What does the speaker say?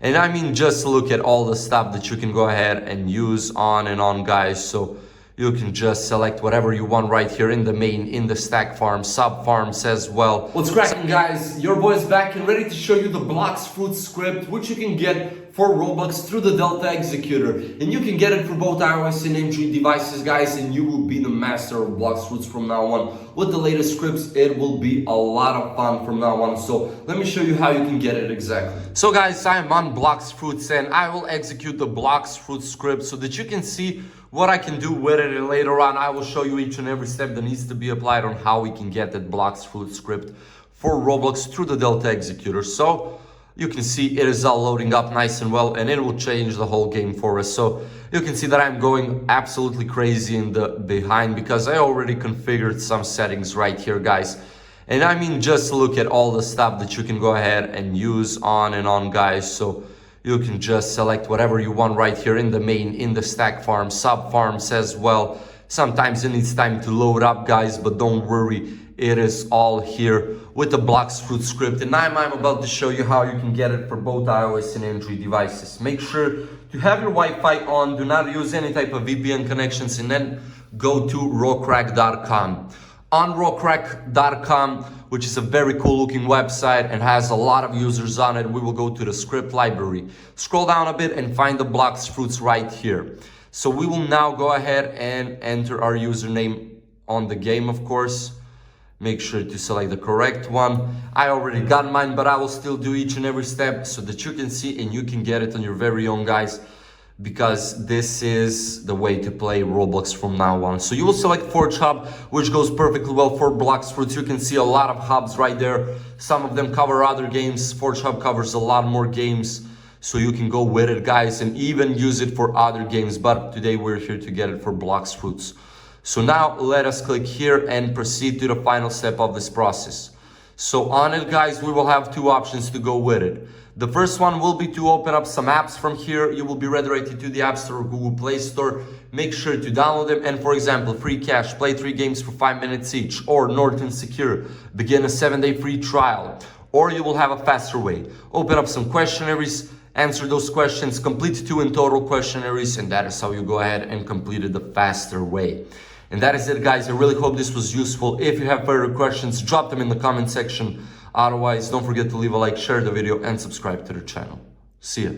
And I mean, just look at all the stuff that you can go ahead and use on and on, guys. So you can just select whatever you want right here in the main, in the stack farm, sub farms as well. What's cracking, guys? Your boy's back and ready to show you the Blox fruit script, which you can get for Roblox through the Delta executor. And you can get it for both iOS and Android devices, guys, and you will be the master of Blox fruits from now on. With the latest scripts, it will be a lot of fun from now on. So let me show you how you can get it exactly. So guys, I'm on Blox fruits and I will execute the Blox fruit script so that you can see what I can do with it, and later on I will show you each and every step that needs to be applied on how we can get that Blox fruit script for Roblox through the Delta executor. So you can see it is all loading up nice and well, and it will change the whole game for us. So you can see that I'm going absolutely crazy in the behind because I already configured some settings right here, guys. And I mean, just look at all the stuff that you can go ahead and use on and on, guys. So you can just select whatever you want right here in the main, in the stack farm, sub farms as well. Sometimes it needs time to load up, guys, but don't worry, it is all here with the Blox fruit script. And I'm about to show you how you can get it for both iOS and Android devices. Make sure to have your Wi-Fi on, do not use any type of VPN connections, and then go to rawcrack.com. On rawcrack.com, which is a very cool looking website and has a lot of users on it, we will go to the script library. Scroll down a bit and find the Blox fruits right here. So we will now go ahead and enter our username on the game, of course. Make sure to select the correct one. I already got mine, but I will still do each and every step so that you can see and you can get it on your very own, guys, because this is the way to play Roblox from now on. So you will select Forge Hub, which goes perfectly well for Blox fruits. You can see a lot of hubs right there. Some of them cover other games. Forge Hub covers a lot more games, so you can go with it, guys, and even use it for other games. But today we're here to get it for Blox fruits. So now let us click here and proceed to the final step of this process. So on it, guys, we will have two options to go with it. The first one will be to open up some apps from here. You will be redirected to the App Store or Google Play Store. Make sure to download them. And for example, Free Cash, play 3 games for 5 minutes each. Or Norton Secure, begin a 7-day free trial. Or you will have a faster way. Open up some questionnaires, answer those questions, complete 2 in total questionnaires, and that is how you go ahead and complete it the faster way. And that is it, guys. I really hope this was useful. If you have further questions, drop them in the comment section. Otherwise, don't forget to leave a like, share the video, and subscribe to the channel. See ya.